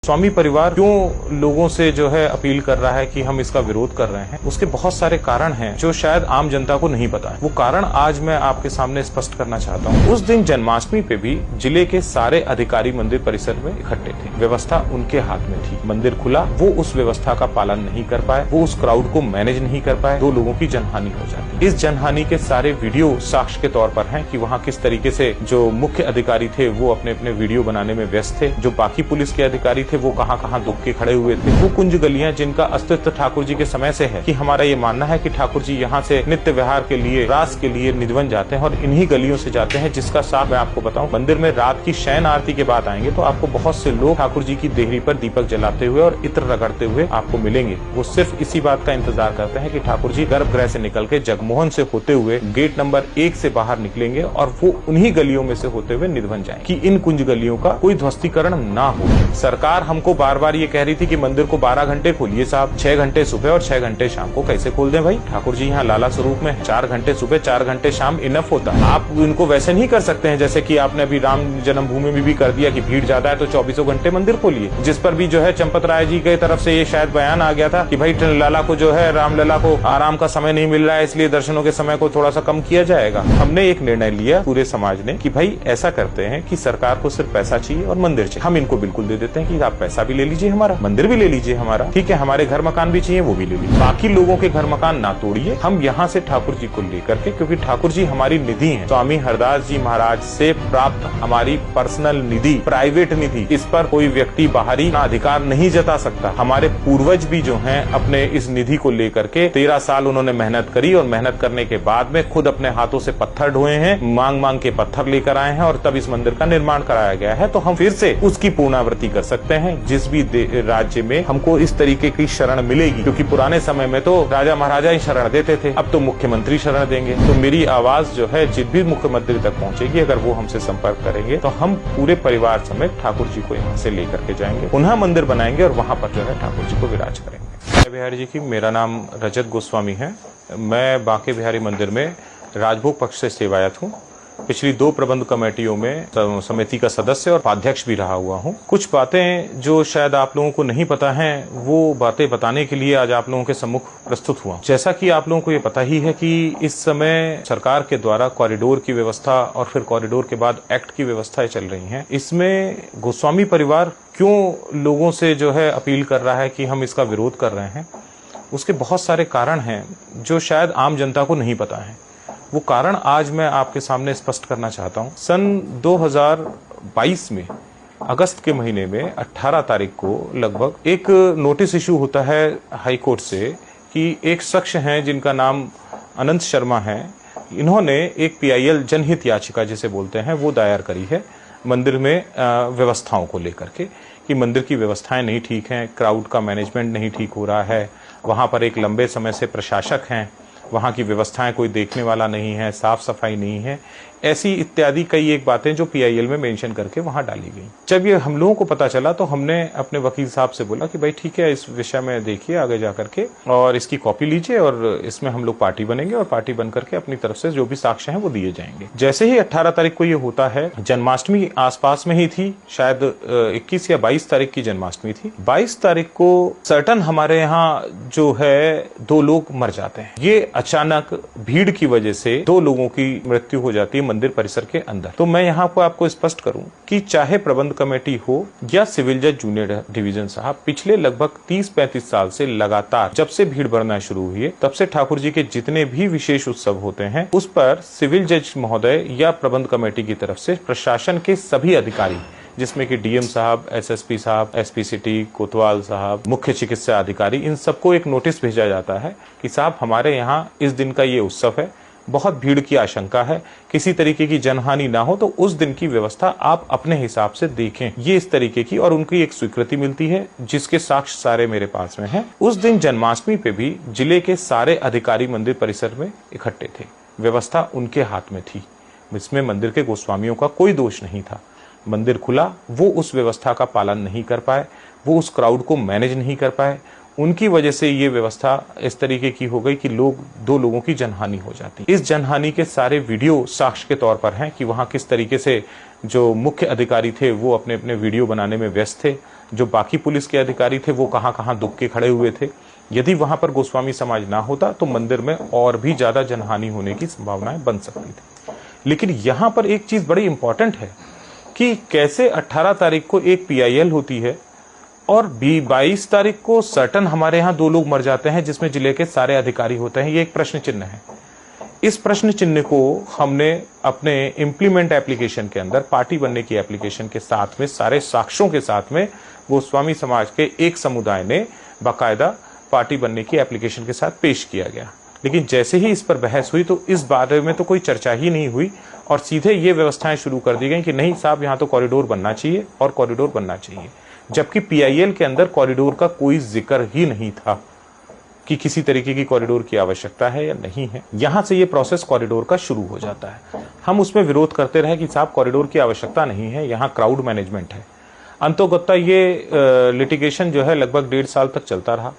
स्वामी परिवार क्यों लोगों से जो है अपील कर रहा है कि हम इसका विरोध कर रहे हैं, उसके बहुत सारे कारण हैं जो शायद आम जनता को नहीं पता है। वो कारण आज मैं आपके सामने स्पष्ट करना चाहता हूँ। उस दिन जन्माष्टमी पे भी जिले के सारे अधिकारी मंदिर परिसर में इकट्ठे थे। व्यवस्था उनके हाथ में थी। मंदिर खुला, वो उस व्यवस्था का पालन नहीं कर पाए, वो उस क्राउड को मैनेज नहीं कर पाए, 2 लोगों की जनहानि हो जाती। इस जनहानि के सारे वीडियो साक्ष्य के तौर पर हैं कि वहाँ किस तरीके से जो मुख्य अधिकारी थे वो अपने अपने वीडियो बनाने में व्यस्त थे। जो बाकी पुलिस के अधिकारी थे वो कहां दुख के खड़े हुए थे। वो कुंज गलियां जिनका अस्तित्व ठाकुर जी के समय से है कि हमारा ये मानना है कि ठाकुर जी यहाँ से नित्य विहार के लिए, रास के लिए निधवन जाते हैं और इन्हीं गलियों से जाते हैं, जिसका साफ मैं आपको बताऊं, मंदिर में रात की शयन आरती के बाद आएंगे तो आपको बहुत से लोग ठाकुर जी की देहरी पर दीपक जलाते हुए और इत्र रगड़ते हुए आपको मिलेंगे। वो सिर्फ इसी बात का इंतजार करते हैं कि ठाकुर जी गर्भगृह से निकल के जगमोहन से होते हुए गेट नंबर 1 से बाहर निकलेंगे और वो उन्हीं गलियों में से होते हुए निधवन जाएंगे कि इन कुंज गलियों का कोई ध्वस्तीकरण ना हो। सरकार हमको बार बार ये कह रही थी कि मंदिर को 12 घंटे खोलिए साहब, 6 घंटे सुबह और 6 घंटे शाम को। कैसे खोल दें भाई? ठाकुर जी यहाँ लाला स्वरूप में 4 घंटे सुबह 4 घंटे शाम इनफ होता है। आप इनको वैसे नहीं कर सकते हैं जैसे कि आपने अभी राम जन्मभूमि में भी कर दिया कि भीड़ ज्यादा है तो 24 घंटे मंदिर खोलिए, जिस पर भी जो है चंपत राय जी की तरफ से ये शायद बयान आ गया था कि भाई लाला को जो है, रामलला को आराम का समय नहीं मिल रहा है, इसलिए दर्शनों के समय को थोड़ा सा कम किया जाएगा। हमने एक निर्णय लिया पूरे समाज ने कि भाई ऐसा करते हैं कि सरकार को सिर्फ पैसा चाहिए और मंदिर चाहिए। हम इनको बिल्कुल दे देते हैं कि आप पैसा भी ले लीजिए, हमारा मंदिर भी ले लीजिए, हमारा ठीक है, हमारे घर मकान भी चाहिए वो भी ले लीजिए, बाकी लोगों के घर मकान ना तोड़िए। हम यहाँ से ठाकुर जी को लेकर के, क्योंकि ठाकुर जी हमारी निधि है, स्वामी हरदास जी महाराज से प्राप्त हमारी पर्सनल निधि, प्राइवेट निधि, इस पर कोई व्यक्ति बाहरी अधिकार नहीं जता सकता। हमारे पूर्वज भी जो हैं अपने इस निधि को लेकर के 13 साल उन्होंने मेहनत करी और मेहनत करने के बाद में खुद अपने हाथों से पत्थर ढोए हैं, मांग मांग के पत्थर लेकर आए हैं और तब इस मंदिर का निर्माण कराया गया है। तो हम फिर से उसकी पुनरावृत्ति कर सकते हैं। जिस भी राज्य में हमको इस तरीके की शरण मिलेगी, क्योंकि पुराने समय में तो राजा महाराजा ही शरण देते थे, अब तो मुख्यमंत्री शरण देंगे। तो मेरी आवाज जो है जिस भी मुख्यमंत्री तक पहुंचेगी, अगर वो हमसे संपर्क करेंगे तो हम पूरे परिवार समेत ठाकुर जी को यहाँ से लेकर के जाएंगे, पुनः मंदिर बनाएंगे और वहां पर जो है ठाकुर जी को विराज करेंगे। बिहारी जी की, मेरा नाम रजत गोस्वामी है। मैं बांके बिहारी मंदिर में राजभोग पक्ष से सेवायत हूँ। पिछली 2 प्रबंध कमेटियों में समिति का सदस्य और उपाध्यक्ष भी रहा हुआ हूँ। कुछ बातें जो शायद आप लोगों को नहीं पता हैं, वो बातें बताने के लिए आज आप लोगों के सम्मुख प्रस्तुत हुआ। जैसा कि आप लोगों को ये पता ही है कि इस समय सरकार के द्वारा कॉरिडोर की व्यवस्था और फिर कॉरिडोर के बाद एक्ट की व्यवस्थाएं चल रही हैं। इसमें गोस्वामी परिवार क्यों लोगों से जो है अपील कर रहा है कि हम इसका विरोध कर रहे हैं, उसके बहुत सारे कारण हैं जो शायद आम जनता को नहीं पता है। वो कारण आज मैं आपके सामने स्पष्ट करना चाहता हूँ। सन 2022 में अगस्त के महीने में 18 तारीख को लगभग एक नोटिस इशू होता है हाई कोर्ट से कि एक शख्स हैं जिनका नाम अनंत शर्मा है, इन्होंने एक PIL जनहित याचिका जिसे बोलते हैं वो दायर करी है मंदिर में व्यवस्थाओं को लेकर के कि मंदिर की व्यवस्थाएं नहीं ठीक हैं, क्राउड का मैनेजमेंट नहीं ठीक हो रहा है, वहाँ पर एक लंबे समय से प्रशासक हैं, वहाँ की व्यवस्थाएं कोई देखने वाला नहीं है, साफ सफाई नहीं है, ऐसी इत्यादि कई एक बातें जो PIL में मेंशन करके वहाँ डाली गई। जब ये हम लोगों को पता चला तो हमने अपने वकील साहब से बोला कि भाई ठीक है, इस विषय में देखिए आगे जा करके और इसकी कॉपी लीजिए और इसमें हम लोग पार्टी बनेंगे और पार्टी बन करके अपनी तरफ से जो भी साक्ष्य हैं वो दिए जाएंगे। जैसे ही 18 तारीख को ये होता है, जन्माष्टमी आसपास में ही थी, शायद 21 या 22 तारीख की जन्माष्टमी थी। 22 तारीख को सर्टन हमारे यहाँ जो है 2 लोग मर जाते हैं। ये अचानक भीड़ की वजह से 2 लोगों की मृत्यु हो जाती है मंदिर परिसर के अंदर। तो मैं यहाँ पर आपको स्पष्ट करूं कि चाहे प्रबंध कमेटी हो या सिविल जज जूनियर डिवीजन साहब, पिछले लगभग 30-35 साल से लगातार जब से भीड़ बढ़ना शुरू हुई है तब से ठाकुर जी के जितने भी विशेष उत्सव होते हैं उस पर सिविल जज महोदय या प्रबंध कमेटी की तरफ से प्रशासन के सभी अधिकारी, जिसमें कि DM साहब, SSP साहब, SP सिटी, कोतवाल साहब, मुख्य चिकित्सा अधिकारी, इन सबको एक नोटिस भेजा जाता है कि साहब हमारे यहाँ इस दिन का ये उत्सव है, बहुत भीड़ की आशंका है, किसी तरीके की जनहानि ना हो तो उस दिन की व्यवस्था आप अपने हिसाब से देखें। ये इस तरीके की और उनकी एक स्वीकृति मिलती है जिसके साक्ष्य सारे मेरे पास में हैं। उस दिन जन्माष्टमी पे भी जिले के सारे अधिकारी मंदिर परिसर में इकट्ठे थे। व्यवस्था उनके हाथ में थी, इसमें मंदिर के गोस्वामियों का कोई दोष नहीं था। मंदिर खुला, वो उस व्यवस्था का पालन नहीं कर पाए, वो उस क्राउड को मैनेज नहीं कर पाए, उनकी वजह से ये व्यवस्था इस तरीके की हो गई कि 2 लोगों की जनहानि हो जाती। इस जनहानि के सारे वीडियो साक्ष्य के तौर पर हैं कि वहाँ किस तरीके से जो मुख्य अधिकारी थे वो अपने अपने वीडियो बनाने में व्यस्त थे। जो बाकी पुलिस के अधिकारी थे वो कहां कहां दुब के खड़े हुए थे। यदि वहां पर गोस्वामी समाज ना होता तो मंदिर में और भी ज्यादा जनहानि होने की संभावनाएं बन सकती थी। लेकिन यहां पर एक चीज बड़ी इंपॉर्टेंट है कि कैसे 18 तारीख को एक PIL होती है और 22 तारीख को सर्टन हमारे यहाँ 2 लोग मर जाते हैं जिसमें जिले के सारे अधिकारी होते हैं। ये एक प्रश्न चिन्ह है। इस प्रश्न चिन्ह को हमने अपने इम्प्लीमेंट एप्लीकेशन के अंदर, पार्टी बनने की एप्लीकेशन के साथ में, सारे साक्ष्यों के साथ में गोस्वामी समाज के एक समुदाय ने बाकायदा पार्टी बनने की एप्लीकेशन के साथ पेश किया गया। लेकिन जैसे ही इस पर बहस हुई तो इस बारे में तो कोई चर्चा ही नहीं हुई और सीधे ये व्यवस्थाएं शुरू कर दी गई कि नहीं साहब, यहाँ तो कॉरिडोर बनना चाहिए और कॉरिडोर बनना चाहिए। जबकि PIL के अंदर कॉरिडोर का कोई जिक्र ही नहीं था कि किसी तरीके की कॉरिडोर की आवश्यकता है या नहीं है। यहां से ये प्रोसेस कॉरिडोर का शुरू हो जाता है। हम उसमें विरोध करते रहे कि साहब कॉरिडोर की आवश्यकता नहीं है, यहाँ क्राउड मैनेजमेंट है। अंतोगत्ता ये लिटिगेशन जो है लगभग 1.5 साल तक चलता रहा।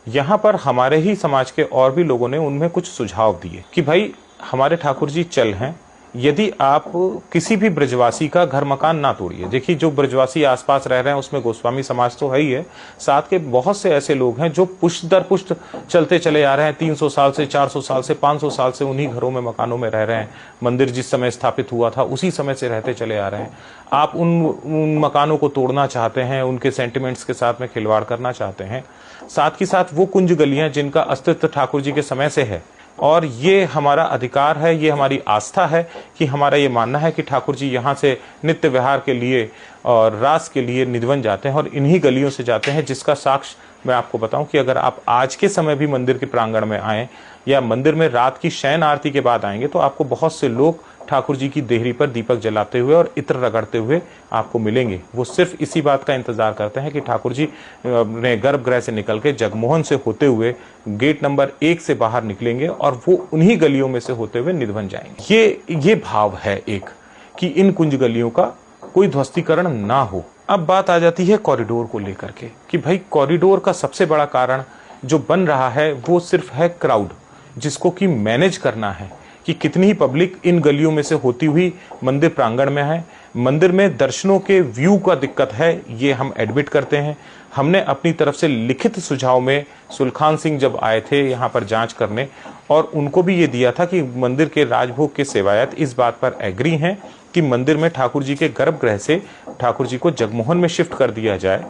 यहाँ पर हमारे ही समाज के और भी लोगों ने उनमें कुछ सुझाव दिए कि भाई हमारे ठाकुर जी चल हैं, यदि आप किसी भी ब्रजवासी का घर मकान ना तोड़िए। देखिए, जो ब्रजवासी आसपास रह रहे हैं उसमें गोस्वामी समाज तो है ही है, साथ के बहुत से ऐसे लोग हैं जो पुष्ट दर पुष्ट चलते चले आ रहे हैं। 300 साल से, 400 साल से, 500 साल से उन्हीं घरों में, मकानों में रह रहे हैं। मंदिर जिस समय स्थापित हुआ था उसी समय से रहते चले आ रहे हैं। आप उन मकानों को तोड़ना चाहते हैं, उनके सेंटिमेंट्स के साथ में खिलवाड़ करना चाहते हैं। साथ ही साथ वो कुंज गलियां जिनका अस्तित्व ठाकुर जी के समय से है, और ये हमारा अधिकार है, ये हमारी आस्था है कि हमारा ये मानना है कि ठाकुर जी यहाँ से नित्य विहार के लिए और रास के लिए निधवन जाते हैं और इन्हीं गलियों से जाते हैं। जिसका साक्ष्य मैं आपको बताऊं कि अगर आप आज के समय भी मंदिर के प्रांगण में आएं या मंदिर में रात की शयन आरती के बाद आएंगे तो आपको बहुत से लोग ठाकुर जी की देहरी पर दीपक जलाते हुए और इत्र रगड़ते हुए आपको मिलेंगे। वो सिर्फ इसी बात का इंतजार करते हैं कि ठाकुर जी अपने गर्भगृह से निकल के जगमोहन से होते हुए गेट नंबर 1 से बाहर निकलेंगे और वो उन्हीं गलियों में से होते हुए निधवन जाएंगे। ये भाव है एक कि इन कुंज गलियों का कोई ध्वस्तीकरण ना हो। अब बात आ जाती है कॉरिडोर को लेकर के कि भाई कॉरिडोर का सबसे बड़ा कारण जो बन रहा है वो सिर्फ है क्राउड, जिसको कि मैनेज करना है कि कितनी ही पब्लिक इन गलियों में से होती हुई मंदिर प्रांगण में है। मंदिर में दर्शनों के व्यू का दिक्कत है, ये हम एडमिट करते हैं। हमने अपनी तरफ से लिखित सुझाव में सुलखान सिंह जब आए थे यहाँ पर जांच करने, और उनको भी ये दिया था कि मंदिर के राजभोग के सेवायत इस बात पर एग्री हैं कि मंदिर में ठाकुर जी के गर्भगृह से ठाकुर जी को जगमोहन में शिफ्ट कर दिया जाए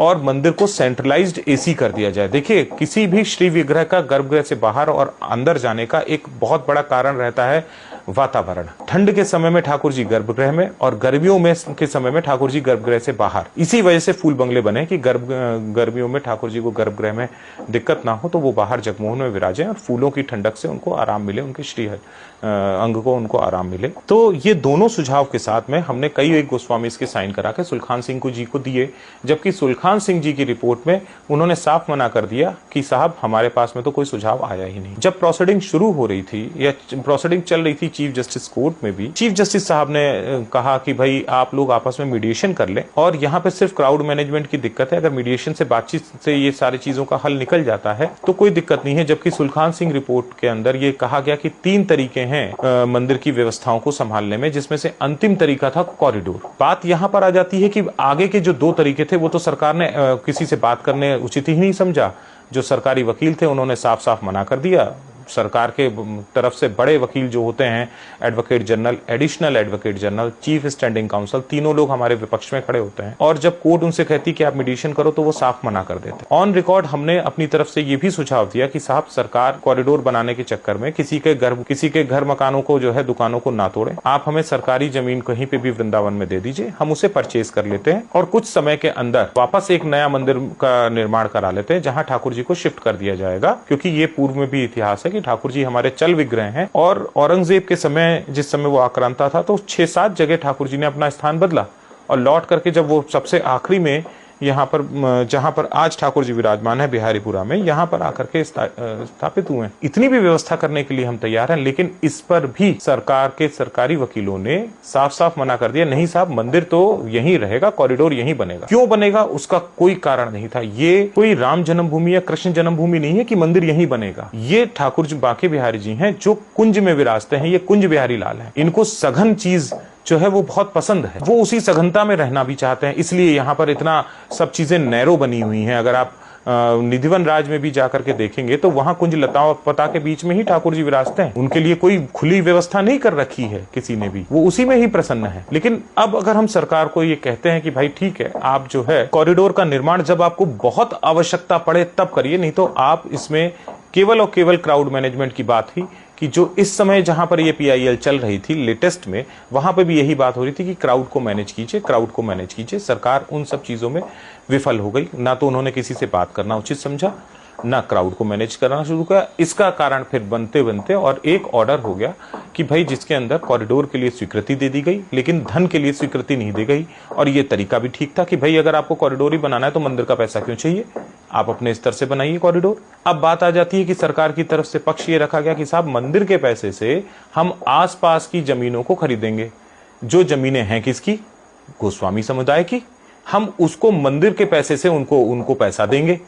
और मंदिर को सेंट्रलाइज्ड AC कर दिया जाए। देखिए, किसी भी श्री विग्रह का गर्भगृह से बाहर और अंदर जाने का एक बहुत बड़ा कारण रहता है वातावरण। ठंड के समय में ठाकुर जी गर्भगृह में और गर्मियों में के समय में ठाकुर जी गर्भगृह से बाहर। इसी वजह से फूल बंगले बने कि गर्मियों में ठाकुर जी को गर्भगृह में दिक्कत ना हो तो वो बाहर जगमोहन में विराजें और फूलों की ठंडक से उनको आराम मिले, उनके श्री अंग को उनको आराम मिले। तो ये दोनों सुझाव के साथ में हमने कई एक गोस्वामी इसके साइन करा के सुलखान सिंह जी को दिए, जबकि सुलखान सिंह जी की रिपोर्ट में उन्होंने साफ मना कर दिया कि साहब हमारे पास में तो कोई सुझाव आया ही नहीं। जब प्रोसीडिंग शुरू हो रही थी या प्रोसीडिंग चल रही थी चीफ जस्टिस कोर्ट में भी, चीफ जस्टिस साहब ने कहा कि भाई आप लोग आपस में मीडिएशन कर लें और यहाँ पे सिर्फ क्राउड मैनेजमेंट की दिक्कत है, अगर मीडिएशन से बातचीत से ये सारी चीजों का हल निकल जाता है तो कोई दिक्कत नहीं है। जबकि सुलखान सिंह रिपोर्ट के अंदर ये कहा गया कि 3 तरीके हैं मंदिर की व्यवस्थाओं को संभालने में, जिसमें से अंतिम तरीका था कॉरिडोर। बात यहाँ पर आ जाती है कि आगे के जो 2 तरीके थे वो तो सरकार ने किसी से बात करने उचित ही नहीं समझा। जो सरकारी वकील थे उन्होंने साफ साफ मना कर दिया। सरकार के तरफ से बड़े वकील जो होते हैं, advocate general, additional advocate general, chief standing council, तीनों लोग हमारे विपक्ष में खड़े होते हैं और जब कोर्ट उनसे कहती कि आप मीडिएशन करो तो वो साफ मना कर देते। ऑन रिकॉर्ड हमने अपनी तरफ से ये भी सुझाव दिया कि साहब सरकार कॉरिडोर बनाने के चक्कर में किसी के घर मकानों को जो है दुकानों को ना तोड़े, आप हमें सरकारी जमीन कहीं पे भी वृंदावन में दे दीजिए, हम उसे परचेज कर लेते हैं और कुछ समय के अंदर वापस एक नया मंदिर का निर्माण करा लेते हैं जहां ठाकुर जी को शिफ्ट कर दिया जाएगा। क्योंकि ये पूर्व में भी इतिहास है कि ठाकुर जी हमारे चल विग्रह हैं और औरंगजेब के समय जिस समय वो आक्रांता था तो 6-7 जगह ठाकुर जी ने अपना स्थान बदला और लौट करके जब वो सबसे आखिरी में यहाँ पर जहां पर आज ठाकुर जी विराजमान है बिहारीपुरा में, यहाँ पर आकर के स्थापित हुए। इतनी भी व्यवस्था करने के लिए हम तैयार हैं, लेकिन इस पर भी सरकार के सरकारी वकीलों ने साफ साफ मना कर दिया, नहीं साहब मंदिर तो यहीं रहेगा, कॉरिडोर यहीं बनेगा। क्यों बनेगा उसका कोई कारण नहीं था। ये कोई राम जन्मभूमि या कृष्ण जन्मभूमि नहीं है कि मंदिर यहीं बनेगा। ये ठाकुर जी बांके बिहारी जी हैं जो कुंज में विराजते हैं, ये कुंज बिहारी लाल है। इनको सघन चीज जो है वो बहुत पसंद है, वो उसी सघनता में रहना भी चाहते हैं, इसलिए यहाँ पर इतना सब चीजें नैरो बनी हुई हैं। अगर आप निधिवन राज में भी जाकर के देखेंगे तो वहां कुंज लता पता के बीच में ही ठाकुर जी विराजते हैं, उनके लिए कोई खुली व्यवस्था नहीं कर रखी है किसी ने भी, वो उसी में ही प्रसन्न है। लेकिन अब अगर हम सरकार को ये कहते हैं कि भाई ठीक है, आप जो है कॉरिडोर का निर्माण जब आपको बहुत आवश्यकता पड़े तब करिए, नहीं तो आप इसमें केवल और केवल क्राउड मैनेजमेंट की बात ही कि जो इस समय जहां पर ये PIL चल रही थी लेटेस्ट में, वहां पे भी यही बात हो रही थी कि क्राउड को मैनेज कीजिए, क्राउड को मैनेज कीजिए। सरकार उन सब चीजों में विफल हो गई, ना तो उन्होंने किसी से बात करना उचित समझा, ना क्राउड को मैनेज करना शुरू किया। इसका कारण फिर बनते बनते और एक ऑर्डर हो गया कि भाई जिसके अंदर कॉरिडोर के लिए स्वीकृति दे दी गई लेकिन धन के लिए स्वीकृति नहीं दी गई। और ये तरीका भी ठीक था कि भाई अगर आपको कॉरिडोर ही बनाना है तो मंदिर का पैसा क्यों चाहिए, आप अपने स्तर से बनाइए कॉरिडोर। अब बात आ जाती है कि सरकार की तरफ से पक्ष ये रखा गया कि साहब मंदिर के पैसे से हम आसपास की जमीनों को खरीदेंगे, जो जमीनें हैं किसकी, गोस्वामी समुदाय की, हम उसको मंदिर के पैसे से उनको पैसा देंगे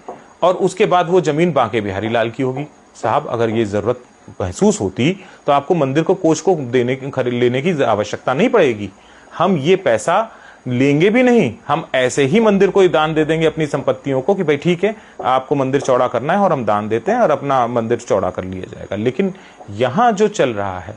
और उसके बाद वो जमीन बांके बिहारी लाल की होगी। साहब अगर ये जरूरत महसूस होती तो आपको मंदिर को कोष को लेने की आवश्यकता नहीं पड़ेगी, हम ये पैसा लेंगे भी नहीं, हम ऐसे ही मंदिर को दान दे देंगे अपनी संपत्तियों को कि भाई ठीक है आपको मंदिर चौड़ा करना है और हम दान देते हैं और अपना मंदिर चौड़ा कर लिया जाएगा। लेकिन यहां जो चल रहा है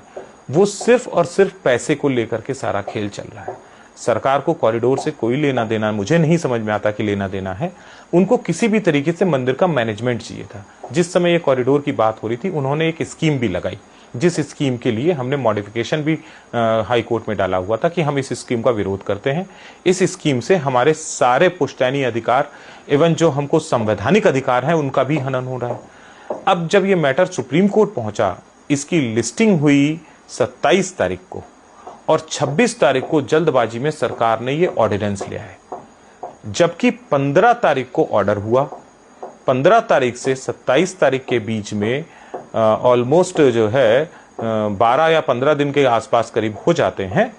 वो सिर्फ और सिर्फ पैसे को लेकर के सारा खेल चल रहा है। सरकार को कॉरिडोर से कोई लेना देना मुझे नहीं समझ में आता कि लेना देना है, उनको किसी भी तरीके से मंदिर का मैनेजमेंट चाहिए था। जिस समय ये कॉरिडोर की बात हो रही थी उन्होंने एक स्कीम भी लगाई, जिस स्कीम के लिए हमने मॉडिफिकेशन भी हाई कोर्ट में डाला हुआ था कि हम इस स्कीम का विरोध करते हैं। इस स्कीम से हमारे सारे पुश्तैनी अधिकार एवं जो हमको संवैधानिक अधिकार है उनका भी हनन हो रहा है। अब जब ये मैटर सुप्रीम कोर्ट पहुंचा, इसकी लिस्टिंग हुई 27 तारीख को और 26 तारीख को जल्दबाजी में सरकार ने ये ऑर्डिनेंस लिया है, जबकि 15 तारीख को ऑर्डर हुआ। 15 तारीख से 27 तारीख के बीच में ऑलमोस्ट जो है 12 या 15 दिन के आसपास करीब हो जाते हैं।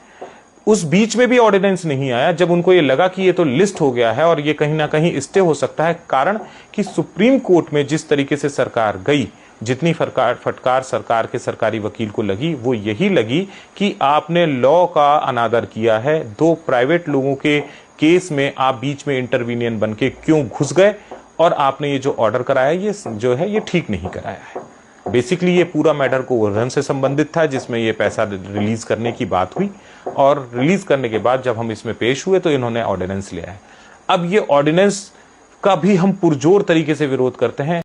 उस बीच में भी ऑर्डिनेंस नहीं आया, जब उनको ये लगा कि ये तो लिस्ट हो गया है और ये कहीं ना कहीं स्टे हो सकता है। कारण कि सुप्रीम कोर्ट में जिस तरीके से सरकार गई, जितनी फटकार सरकार के सरकारी वकील को लगी वो यही लगी कि आपने लॉ का अनादर किया है, दो प्राइवेट लोगों के केस में आप बीच में इंटरवीनियन बन के क्यों घुस गए और आपने ये जो ऑर्डर कराया ये जो है ये ठीक नहीं कराया है। बेसिकली ये पूरा मैटर गोवर्धन से संबंधित था, जिसमें ये पैसा रिलीज करने की बात हुई और रिलीज करने के बाद जब हम इसमें पेश हुए तो इन्होंने ऑर्डिनेंस लिया है। अब ये ऑर्डिनेंस का भी हम पुरजोर तरीके से विरोध करते हैं।